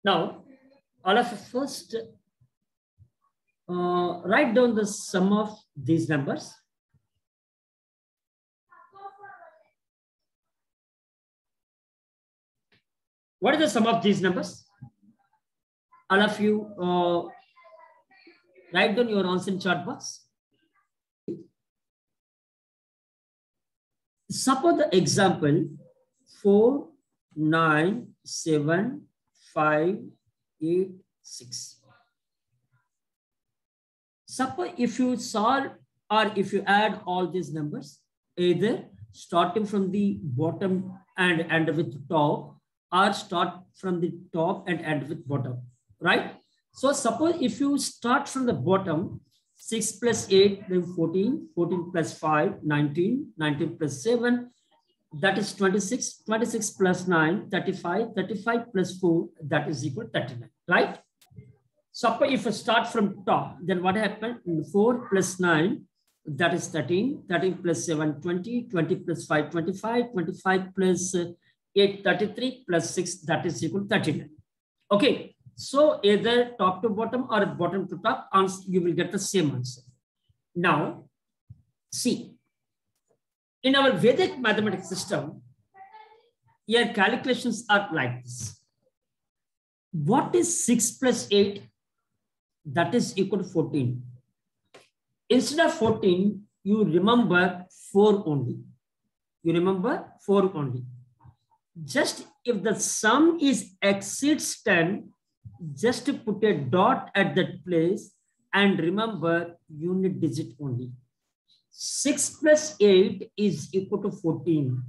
Now, all of you first write down the sum of these numbers. What is the sum of these numbers? All of you write down your answer in chat box. Suppose the example 4, 9, 7, 5, 8, 6. Suppose if you solve or if you add all these numbers, either starting from the bottom and end with top, or start from the top and end with bottom, right? So suppose if you start from the bottom, 6 plus 8, then 14, 14 plus 5, 19, 19 plus 7, that is 26, 26 plus 9, 35, 35 plus 4, that is equal to 39, right? Suppose if I start from top, then what happened? 4 plus 9, that is 13, 13 plus 7, 20, 20 plus 5, 25, 25 plus 8, 33 plus 6, that is equal to 39. Okay, so either top to bottom or bottom to top, you will get the same answer. Now, see, in our Vedic mathematics system, your calculations are like this. What is 6 plus 8? That is equal to 14. Instead of 14, you remember 4 only. You remember 4 only. Just if the sum is exceeds 10, just to put a dot at that place and remember unit digit only. 6 plus 8 is equal to 14.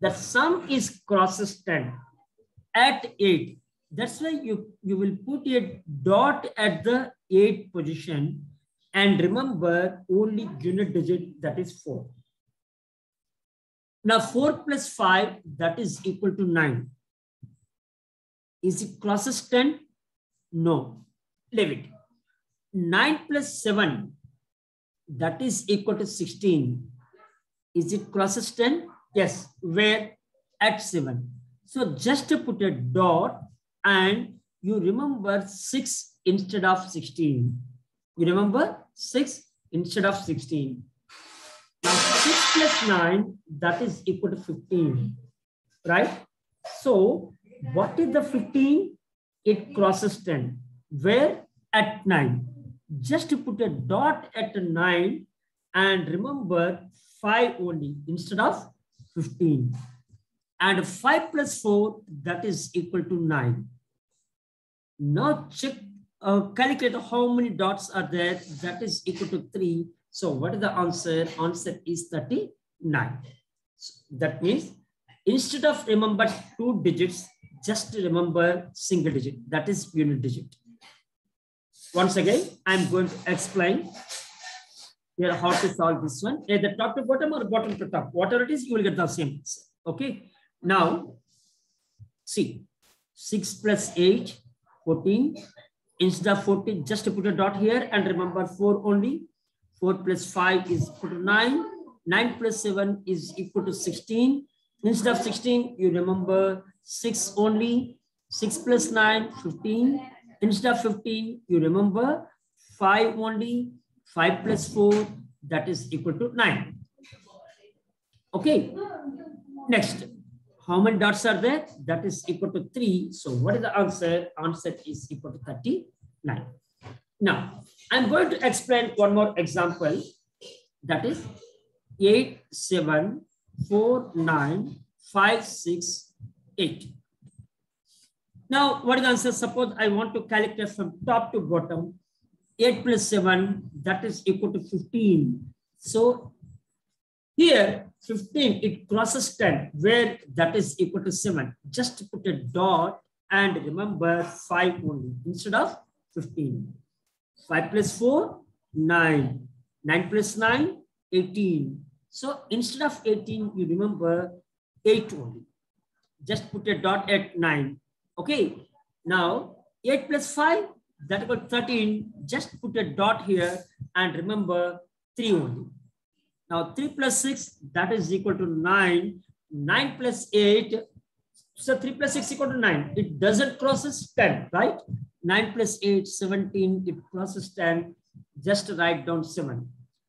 The sum is crosses 10 at 8. That's why you will put a dot at the 8 position and remember only unit digit, that is 4. Now 4 plus 5, that is equal to 9. Is it crosses 10? No. Leave it. 9 plus 7, that is equal to 16. Is it crosses 10? Yes. Where? At 7. So just to put a dot and you remember 6 instead of 16. You remember 6 instead of 16. Now 6 plus 9, that is equal to 15. Right? So what is the 15? It crosses 10. Where? At 9. Just to put a dot at 9 and remember 5 only instead of 15. And 5 plus 4, that is equal to 9. Now check, calculate how many dots are there. That is equal to 3. So what is the answer? Answer is 39. So that means instead of remember 2 digits, just remember single digit. That is unit digit. Once again, I'm going to explain here how to solve this one. Either top to bottom or bottom to top. Whatever it is, you will get the same answer. Okay. Now, see, 6 plus 8, 14. Instead of 14, just to put a dot here and remember 4 only. 4 plus 5 is equal to 9. 9 plus 7 is equal to 16. Instead of 16, you remember 6 only. 6 plus 9, 15. Instead of 15, you remember 5 only. 5 plus 4, that is equal to 9. Okay. Next, how many dots are there? That is equal to 3. So what is the answer? Answer is equal to 39. Now, I'm going to explain one more example. That is 8, 7, 4, 9, 5, 6, 8. Now, what is the answer? Suppose I want to calculate from top to bottom. 8 plus 7, that is equal to 15. So here, 15, it crosses 10, where that is equal to 7. Just put a dot and remember 5 only instead of 15. 5 plus 4, 9. 9 plus 9, 18. So instead of 18, you remember 8 only. Just put a dot at 9. Okay. Now, 8 plus 5, that is equal to 13. Just put a dot here and remember 3 only. Now 3 plus 6, that is equal to 9. 9 plus 8, So 3 plus 6 equal to 9. It doesn't crosses 10, right? 9 plus 8, 17. It crosses 10. Just write down 7.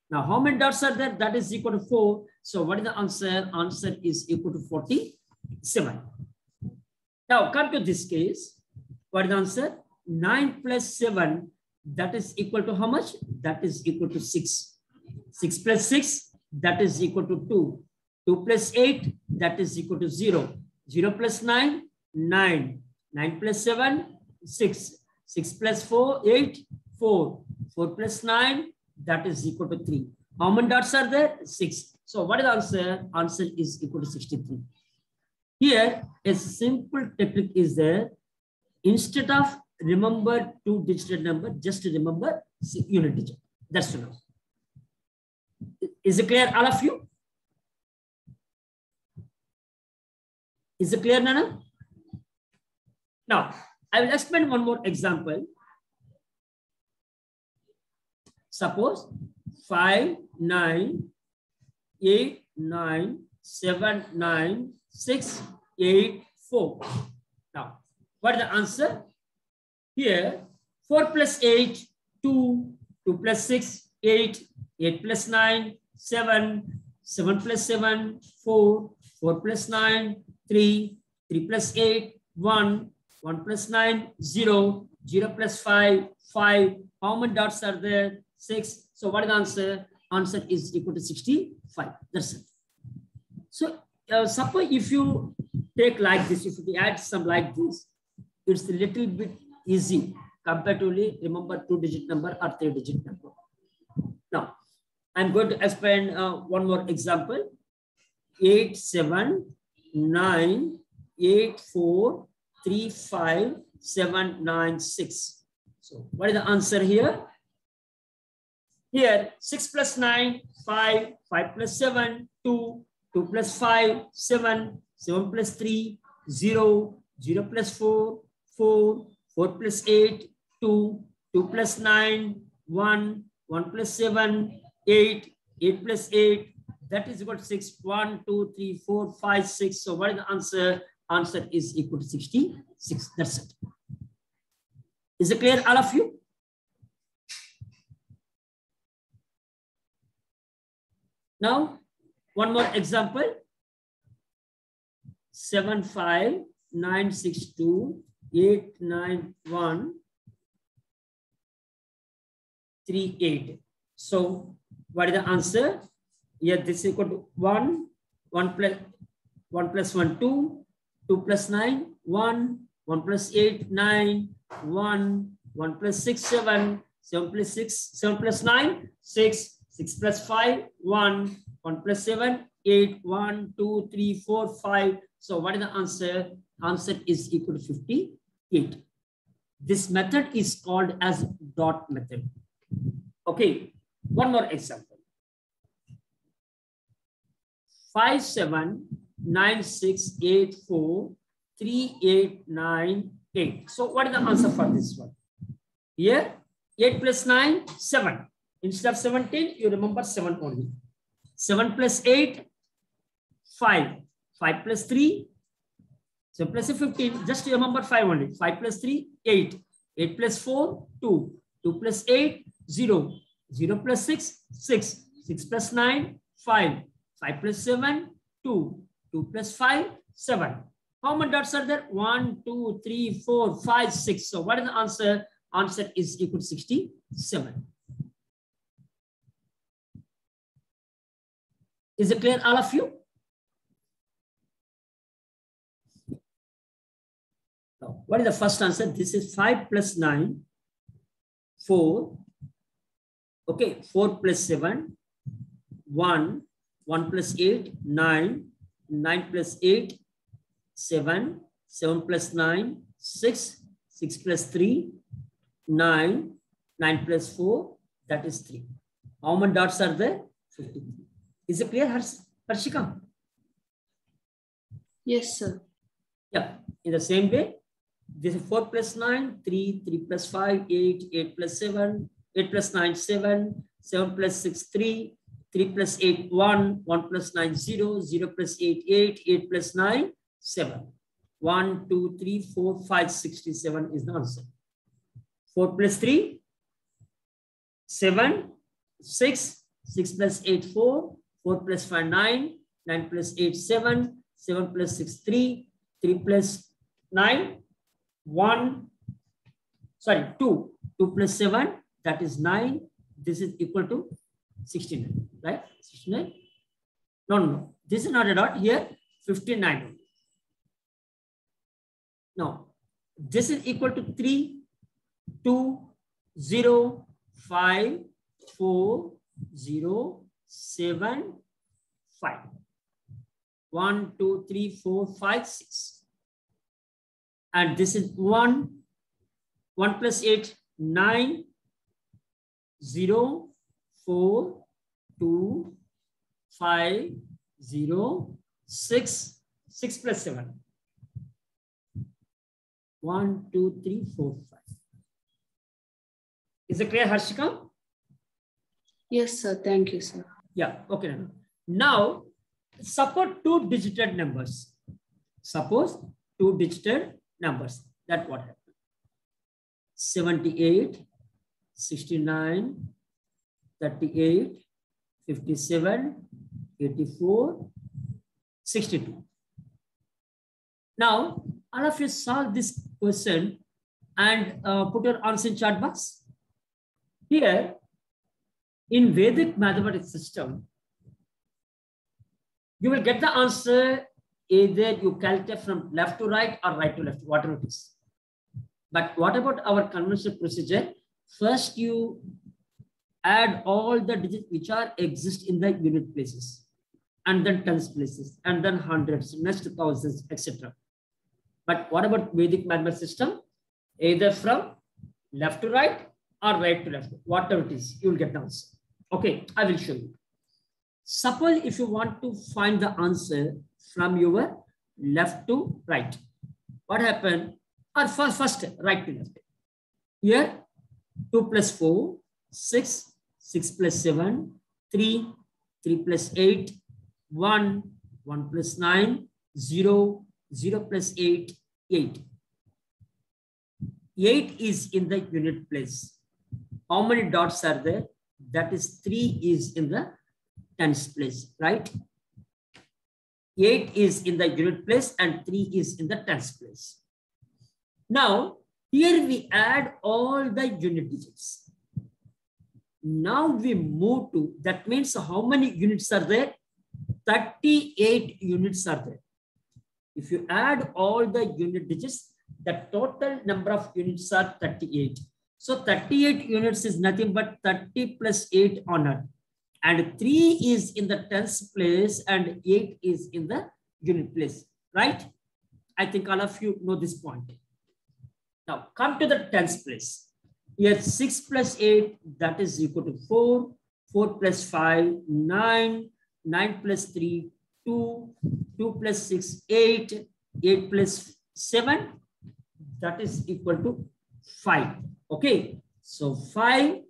Now, how many dots are there? That is equal to 4. So what is the answer? Answer is equal to 47. Now, come to this case. What is the answer? 9 plus 7. That is equal to how much? That is equal to 6. 6 plus 6. That is equal to 2. 2 plus 8. That is equal to 0. 0 plus 9. 9. 9 plus 7. 6. 6 plus 4. 8. 4. 4 plus 9. That is equal to 3. How many dots are there? 6. So what is the answer? Answer is equal to 63. Here, a simple technique is there. Instead of remember two-digit number, just remember unit digit. That's enough. Is it clear, all of you? Is it clear, Nana? Now, I will explain one more example. Suppose 5, 9, 8, 9, 7, 9, 6, 8, 4. Now, what is the answer? Here, 4 plus 8, 2, 2 plus 6, 8, 8 plus 9, 7, 7 plus 7, 4, 4 plus 9, 3, 3 plus 8, 1, 1 plus 9, 0, 0 plus 5, 5. How many dots are there? 6. So what is the answer? Answer is equal to 65. That's it. So suppose if you take like this, if you add some like this, it's a little bit easy comparatively. Remember two-digit number or three-digit number. Now, I'm going to explain one more example. 8, 7, 9, 8, 4, 3, 5, 7, 9, 6. So what is the answer here? Here, 6 plus 9, 5, 5 plus 7, 2, 2 plus 5, 7, 7 plus 3, 0, 0 plus 4, 4, 4 plus 8, 2, 2 plus 9, 1, 1 plus 7, 8, 8 plus 8, that is equal to 6, 1, 2, 3, 4, 5, 6. So what is the answer? Answer is equal to 66. That's it. Is it clear, all of you? Now, one more example. 7, 5, 9, 6, 2, 8, 9, 1, 3, 8. So, what is the answer? Here, this is equal to 1, 1 plus 1, 2, 2 plus 9, 1, 1 plus 8, 9, 1, 1 plus 6, 7, 7 plus 6, 7 plus 9, 6, 6 plus 5, 1, 1 plus 7, 8, 1, 2, 3, 4, 5. So what is the answer? Answer is equal to 58. This method is called as dot method. Okay, one more example. 5, 7, 9, 6, 8, 4, 3, 8, 9, 8. So what is the answer for this one? Here, 8 plus 9, 7. Instead of 17, you remember 7 only. 7 plus 8, 5. 5 plus 3, 7 plus 15. Just remember 5 only. 5 plus 3, 8. 8 plus 4, 2. 2 plus 8, 0. 0 plus 6, 6. 6 plus 9, 5. 5 plus 7, 2. 2 plus 5, 7. How many dots are there? 1, 2, 3, 4, 5, 6. So what is the answer? Answer is equal to 67. Is it clear, all of you? Now, what is the first answer? This is 5 plus 9, 4. Okay, 4 plus 7, 1. 1 plus 8, 9. 9 plus 8, 7. 7 plus 9, 6. 6 plus 3, 9. 9 plus 4, that is 3. How many dots are there? 53. Is it clear, Harshika? Yes, sir. Yeah, in the same way, this is 4 plus 9, 3, 3 plus 5, 8, 8 plus 7, 8 plus 9, 7, 7 plus 6, 3, 3 plus 8, 1, 1 plus 9, 0, 0 plus 8, 8, 8 plus 9, 7. 1, 2, 3, 4, 5, 67 is the answer. 4 plus 3, 7, 6, 6 plus 8, 4, 4 plus 5, 9, 9 plus 8, 7, 7 plus 6, 3, 3 plus 9, 1, sorry, 2, 2 plus 7, that is 9. This is equal to 69, right? 69? No, no, no. This is not a dot here, 59. Now, this is equal to 3, 2, 0, 5, 4, 0, 7, 5. 1, 2, 3, 4, 5, 6. And this is 1, 1 plus 8, 9, 0, 4, 2, 5, 0, 6, 6 plus 7. 1, 2, 3, 4, 5. Is it clear, Harshika? Yes, sir. Thank you, sir. Yeah, okay. Now, suppose two-digit numbers. Suppose two-digit numbers. That's what happened. 78, 69, 38, 57, 84, 62. Now, all of you solve this question and put your answer in chat box. Here, in Vedic mathematics system, you will get the answer either you calculate from left to right or right to left, whatever it is. But what about our conventional procedure? First, you add all the digits which are exist in the unit places, and then tens places, and then hundreds, next thousands, etc. But what about Vedic mathematics system? Either from left to right or right to left, whatever it is, you will get the answer. Okay, I will show you. Suppose if you want to find the answer from your left to right, what happened? Or first right to left. Here, 2 plus 4, 6, 6 plus 7, 3, 3 plus 8, 1, 1 plus 9, 0, 0 plus 8, 8. 8 is in the unit place. How many dots are there? That is 3 is in the tens place, right? 8 is in the unit place and 3 is in the tens place. Now, here we add all the unit digits. Now we move to, that means how many units are there? 38 units are there. If you add all the unit digits, the total number of units are 38. So 38 units is nothing but 30 plus 8 on Earth. And 3 is in the tens place and 8 is in the unit place, right? I think all of you know this point. Now come to the tens place. Here 6 plus 8, that is equal to 4. 4 plus 5, 9. 9 plus 3, 2. 2 plus 6, 8. 8 plus 7, that is equal to 5. Okay, so 5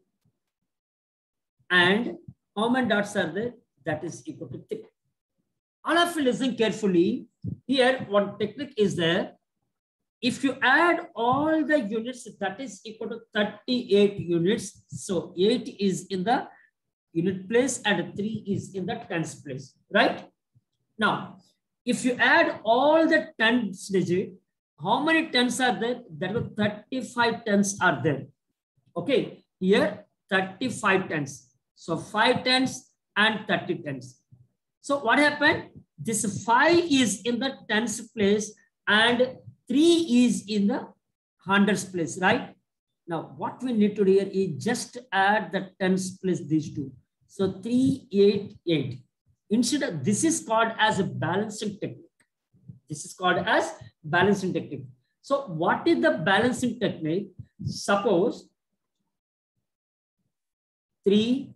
and how many dots are there? That is equal to 3. All of you listen carefully. Here, one technique is there. If you add all the units, that is equal to 38 units. So 8 is in the unit place and 3 is in the tens place, right? Now, if you add all the tens digits, how many tens are there? There are 35 tens are there. Okay, here 35 tens. So 5 tens and 30 tens. So what happened? This 5 is in the tens place and 3 is in the hundreds place, right? Now what we need to do here is just add the tens place these two. So 3, 8, 8. Instead of, this is called as a balancing technique. This is called as balancing technique. So what is the balancing technique? Suppose 3,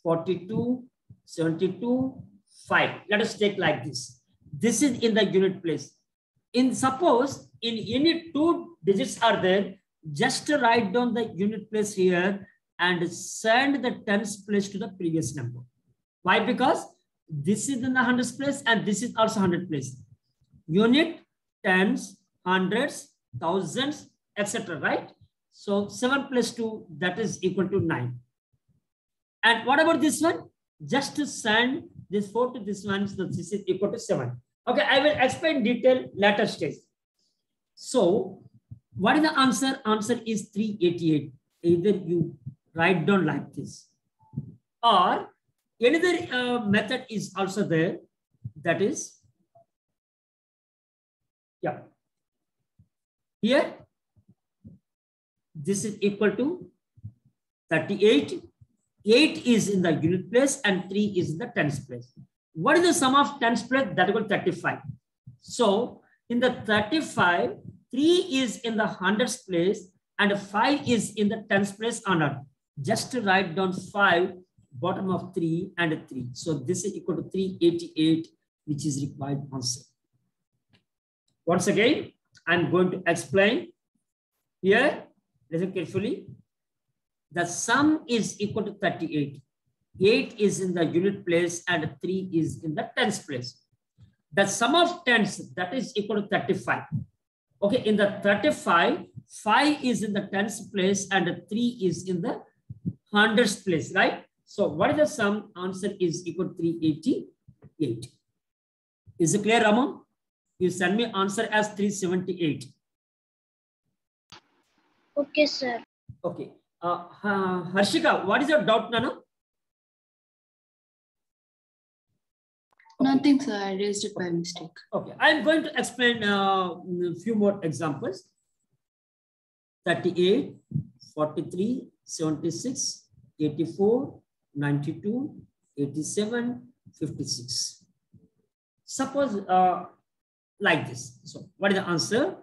42, 72, 5. Let us take like this. This is in the unit place. In suppose in any 2 digits are there, just write down the unit place here and send the tens place to the previous number. Why? Because this is in the hundreds place and this is also 100 place. Unit tens, hundreds, thousands, etc. Right? So 7 plus 2, that is equal to 9. And what about this one? Just to send this 4 to this one, so this is equal to 7. Okay, I will explain detail later stage. So what is the answer? Answer is 388. Either you write down like this, or another method is also there. That is, yeah, here this is equal to 38. 8 is in the unit place and 3 is in the tens place. What is the sum of tens place? That equals 35. So in the 35, 3 is in the hundreds place and 5 is in the tens place honor. Just to write down 5, bottom of 3 and 3. So this is equal to 388, which is required answer. Once again, I'm going to explain here. Listen carefully. The sum is equal to 38. 8 is in the unit place and 3 is in the tens place. The sum of tens, that is equal to 35. Okay, in the 35, 5 is in the tens place and 3 is in the hundreds place, right? So what is the sum? Answer is equal to 388. Is it clear, Ramon? You send me answer as 378. Okay, sir. Okay. Harshika, what is your doubt, Nana? Okay. Nothing, sir. I raised it by mistake. Okay. I'm going to explain a few more examples. 38, 43, 76, 84, 92, 87, 56. Suppose like this. So what is the answer?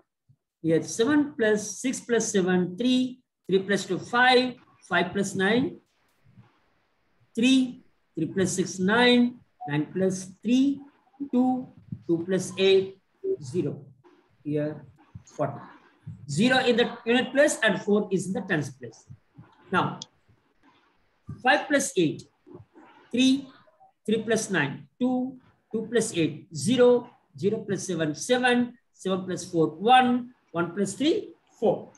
Here 7 plus 6 plus 7, 3. 3 plus 2, 5. 5 plus 9, 3. 3 plus 6, 9. 9 plus 3, 2. 2 plus 8, 0. Here 40. 0 in the unit place and 4 is in the tens place. Now 5 plus 8, 3. 3 plus 9, 2. 2 plus 8, 0. 0 plus 7, 7. 7 plus 4, 1. 1 plus 3, 4.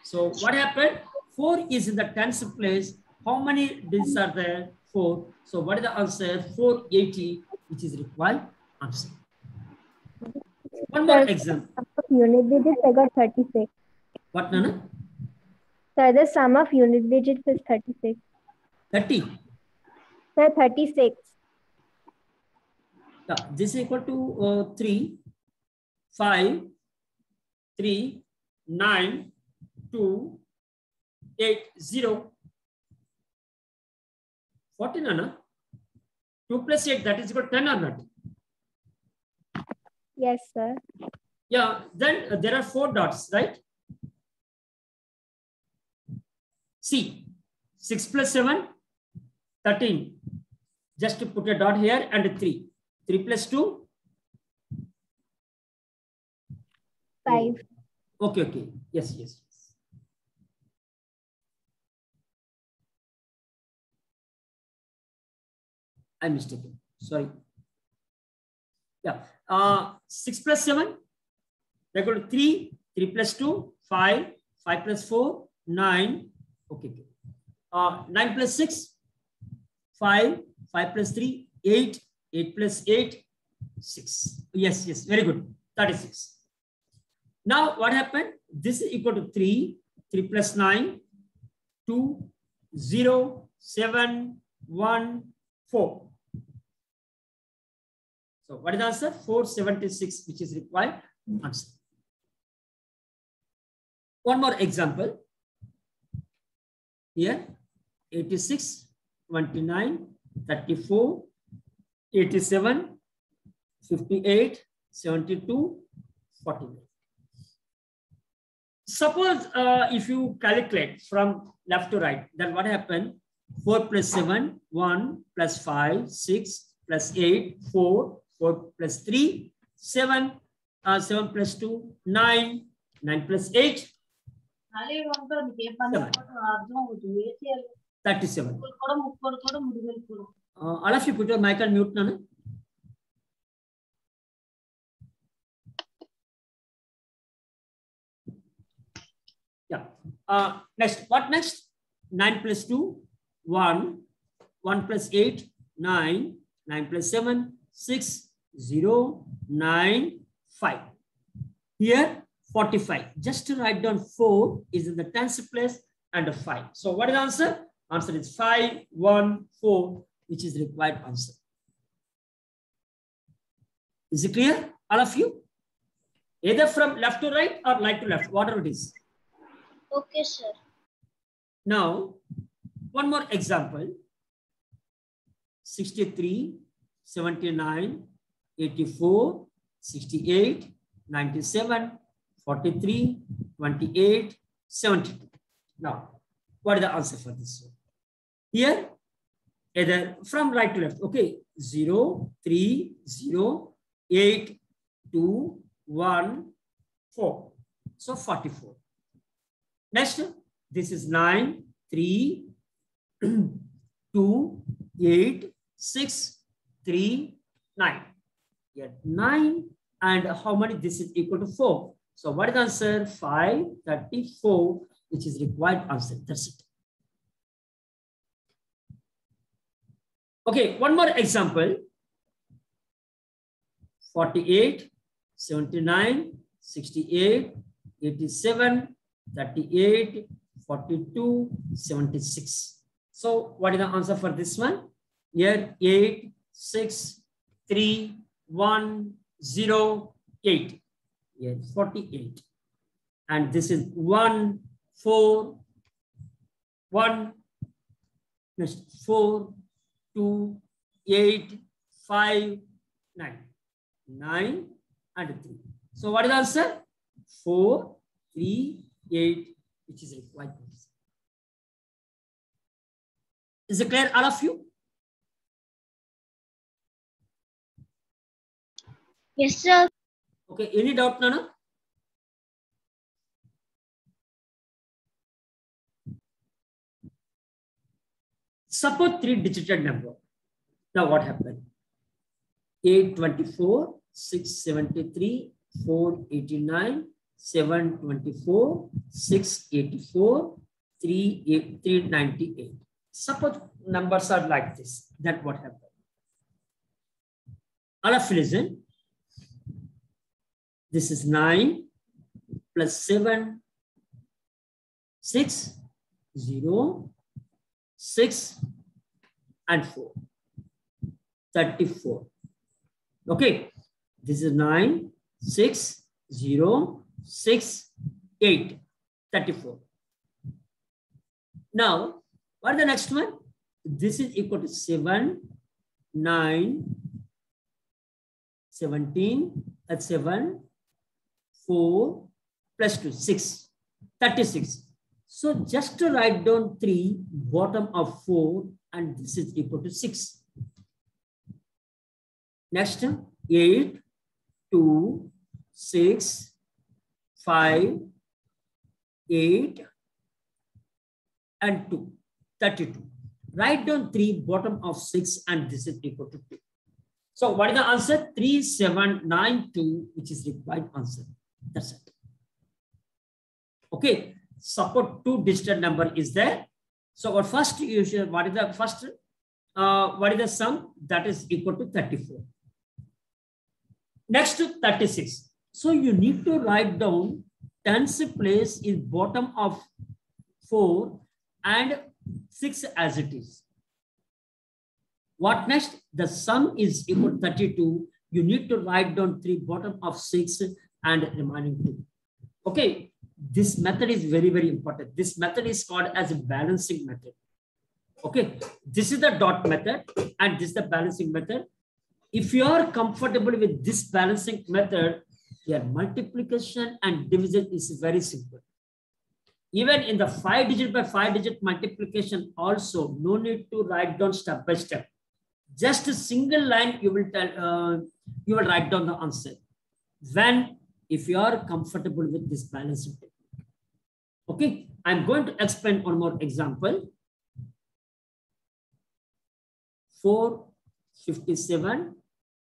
So what happened? 4 is in the tens place. How many digits are there? 4. So what is the answer? 480, which is required answer. One more example. Unit digits, I got 36. What, Nana? Sir, the sum of unit digits is 36. 30. Sir, 36. Yeah, this is equal to 3, 5, 3, 9, 2, 8, 0. 40, Nana? 2 plus 8, that is equal to 10 or not? Yes, sir. Yeah, then there are 4 dots, right? See, 6 plus 7, 13. Just to put a dot here and 3. 3 plus 2? 5. Okay, okay. Yes, yes. I'm mistaken. Sorry. Yeah. 6 plus 7, equal to 3. 3 plus 2, 5. 5 plus 4, 9. Okay. 9 plus 6, 5. 5 plus 3, 8. 8 plus 8, 6. Yes, yes. Very good. 36. Now what happened? This is equal to 3. 3 plus 9, 2, 0, 7, 1, 4. So what is the answer? 476, which is required answer. One more example. Here, 86, 29, 34, 87, 58, 72, 49. Suppose if you calculate from left to right, then what happened? 4 plus 7, 1 plus 5, 6 plus 8, 4, 4 plus 3, 7, 7 plus 2, 9, 9 plus 8, 37. All of you put your mic and mute, Nana. Yeah. Next, what next? 9 plus 2, 1. 1 plus 8, 9. 9 plus 7, 6, 0, 9, 5. Here, 45. Just to write down 4 is in the tens place and a 5. So what is the answer? Answer is 5, 1, 4, which is the required answer. Is it clear, all of you? Either from left to right or right to left, whatever it is. Okay, sir. Now, one more example. 63, 79, 84, 68, 97, 43, 28, 72. Now, what is the answer for this one? Here, either from right to left. Okay, 0, 3, 0, 8, 2, 1, 4. So 44. Next, this is 9, 3, 2, 8, 6, 3, 9. Here 9 and how many? This is equal to 4. So what is the answer? 5, 34, which is required answer. That's it. Okay, one more example. 48, 79, 68, 87, 38, 42, 76. So what is the answer for this one? Here 8, 6, 3, 1, 0, 8. Here 48. And this is 1, 4, 1, next 4, 2, 8, 5, 9. 9 and 3. So what is the answer? 4, 3, 8, which is required. Is it clear, all of you? Yes, sir. Okay, any doubt, Nana? Suppose 3-digit number. Now what happened? 824, 673, 489, 724, 684, 398. Suppose numbers are like this. Then what happened? All of you listen. This is 9 plus 7, 6, 0, 6, and 4. 34. Okay. This is 9, 6, 0, 6, 8. 34. Now, what is the next one? This is equal to 7, 9, 17, that's 7, 4, plus 2, 6, 36. So just to write down 3, bottom of 4, and this is equal to 6. Next, 8, 2, 6, 5, 8, and 2, 32. Write down 3, bottom of 6, and this is equal to 2. So what is the answer? 3792, which is required answer. That's it. Okay. Suppose 2-digit number is there. So what first you should, what is the first? What is the sum? That is equal to 34. Next to 36. So you need to write down tens place is bottom of 4 and 6 as it is. What next? The sum is equal to 32. You need to write down 3 bottom of 6 and remaining 2. Okay. This method is very, very important. This method is called as a balancing method. Okay. This is the dot method and this is the balancing method. If you are comfortable with this balancing method, your multiplication and division is very simple. Even in the 5-digit by 5-digit multiplication also, no need to write down step by step. Just a single line you will tell, you will write down the answer. If you are comfortable with this balancing technique. Okay, I'm going to explain one more example. 457,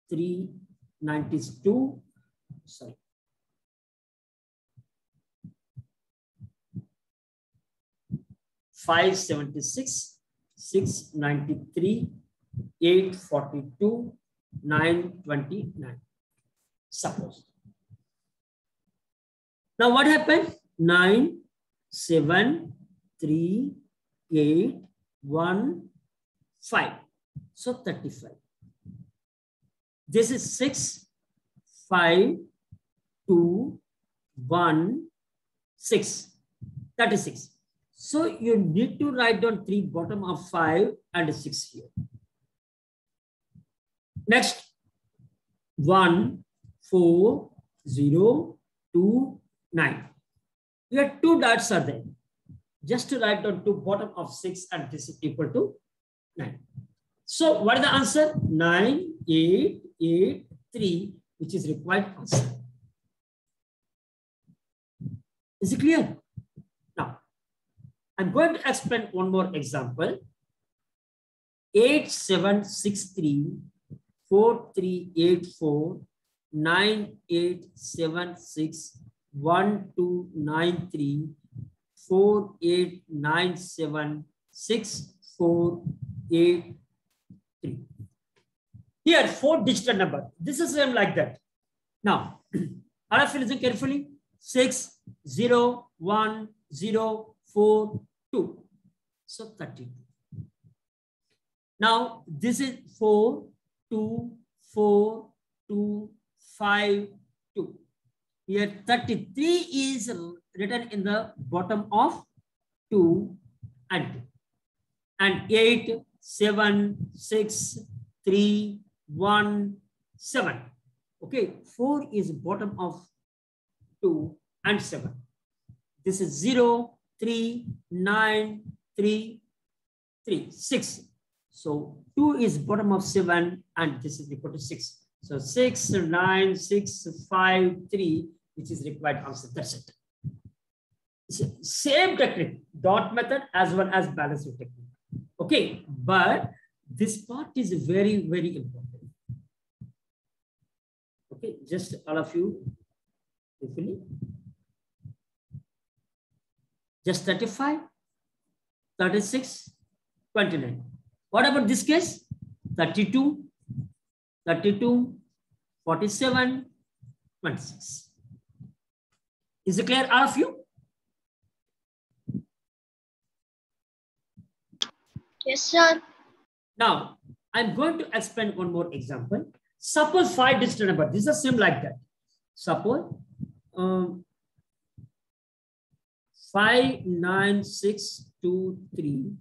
392, sorry. 576, 693, 842, 929. Suppose. Now what happened? 9, 7, 3, 8, 1, 5. So 35. This is 6, 5, 2, 1, 6. 36. So you need to write down 3 bottom of 5 and 6 here. Next, 1, 4, 0, 2, 9. Here 2 dots are there. Just to write down 2 bottom of 6 and this is equal to 9. So what is the answer? 9, 8, 8, 3, which is required answer. Is it clear? Now, I'm going to explain one more example. 8763, 4384, 9876, 1293, 4897, 6483. Here, 4 digital number. This is same like that. Now, all of you listen carefully. 6, 0, 1, 0, 4, 2. So 32. Now, this is 4, 2, 4, 2, 5, 2. Here 33 is written in the bottom of 2 and 2. And 8, 7, 6, 3, 1, 7. Okay, 4 is bottom of 2 and 7. This is 0, 3, 9, 3, 3, 6. So 2 is bottom of 7 and this is equal to 6. So 6, 9, 6, 5, 3, which is required answer. That's it. Same technique, dot method as well as balancing technique. Okay, but this part is very, very important. Okay, just all of you, quickly. Just 35, 36, 29. What about this case? 32, 32, 47, 26. Is it clear, all of you? Yes, sir. Now, I'm going to explain one more example. Suppose 5 digital number. This is same like that. Suppose 59623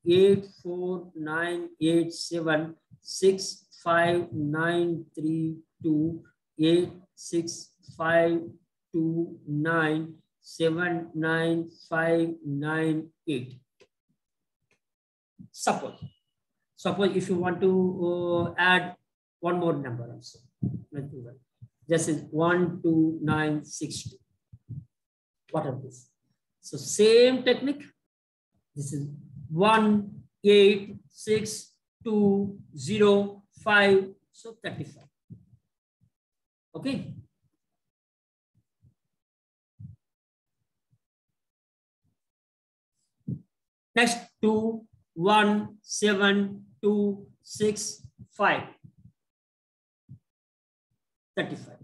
84987 65932 86529 79598. Suppose if you want to add one more number also. This is 12962. What are this? So same technique. This is 18625. So 35. Okay. Next 2, 1, 7, 2, 6, 5. 35.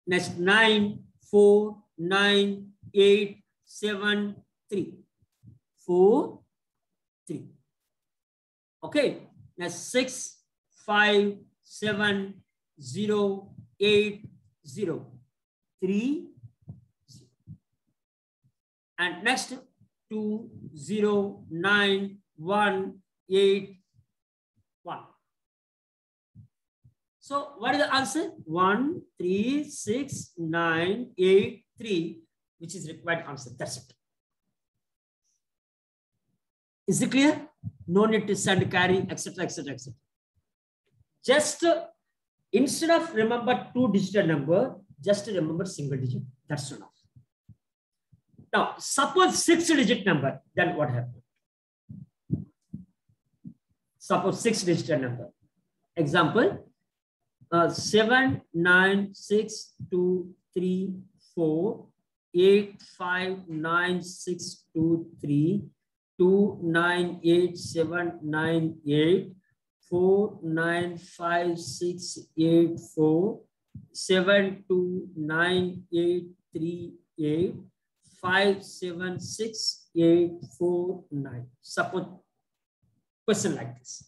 Next 9, 4, 9, 8, 7, 3. 4, 3. Okay. Next 6, 5, 7, 0, 8, 0, 3, 0. And next 2, 0, 9, 1, 8, 1. So what is the answer? 1, 3, 6, 9, 8, 3, which is required answer. That's it. Is it clear? No need to send carry, etc., etc., etc. Just instead of remember 2 digital number, just remember single digit. That's enough. Now, suppose 6 digit number, then what happened? Suppose 6 digital number. Example, 7, 9, 6, 2, 3, 4, 8, 5, 9, 6, 2, 3, 298,798, 495,684, 729,838, 576,849. Suppose question like this.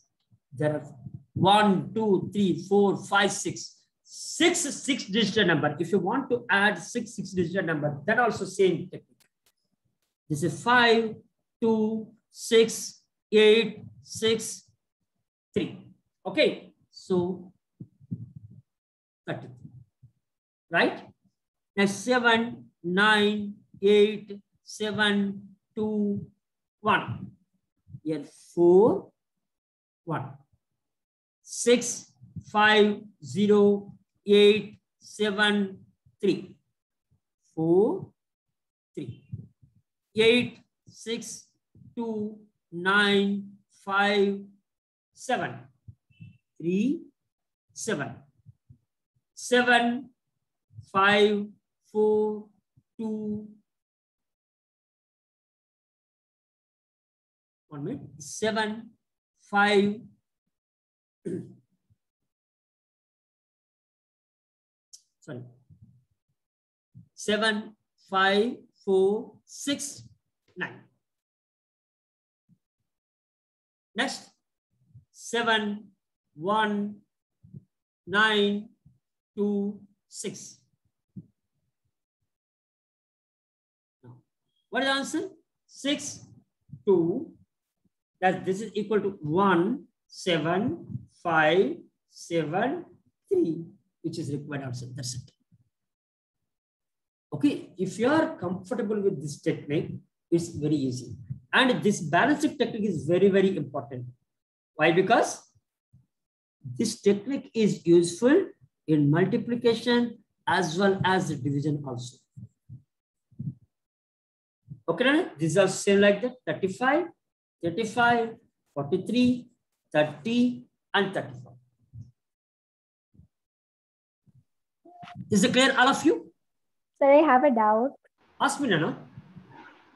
There are 1, 2, 3, 4, 5, 6. Six-digit number. If you want to add six-digit number, then also same technique. This is 5, 2, 6, 8, 6, 3. Okay, so 33. Right? Now 7, 9, 8, 7, 2, 1. Here 4, 1. 6, 5, 0, 8, 7, 3. 4, 3. 8, 6, 2, 9, 5, 7. 3, 7. 7, 5, 4, 2. 1 minute. 7, 5. Sorry. 7, 5, 4, 6, 9. Next, 7, 1, 9, 2, 6. Now, what is the answer? 6, 2. That this is equal to 1, 7, 5, 7, 3, which is required answer. That's it. Okay, if you are comfortable with this technique, it's very easy. And this balancing technique is very, very important. Why? Because this technique is useful in multiplication as well as division also. Okay, these are same like that. 35, 35, 43, 30, and 35. Is it clear, all of you? Sir, I have a doubt. Ask me, Nana.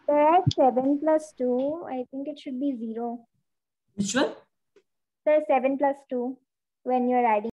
Sir, at 7 plus 2, I think it should be 0. Which one? Sir, 7 plus 2, when you're adding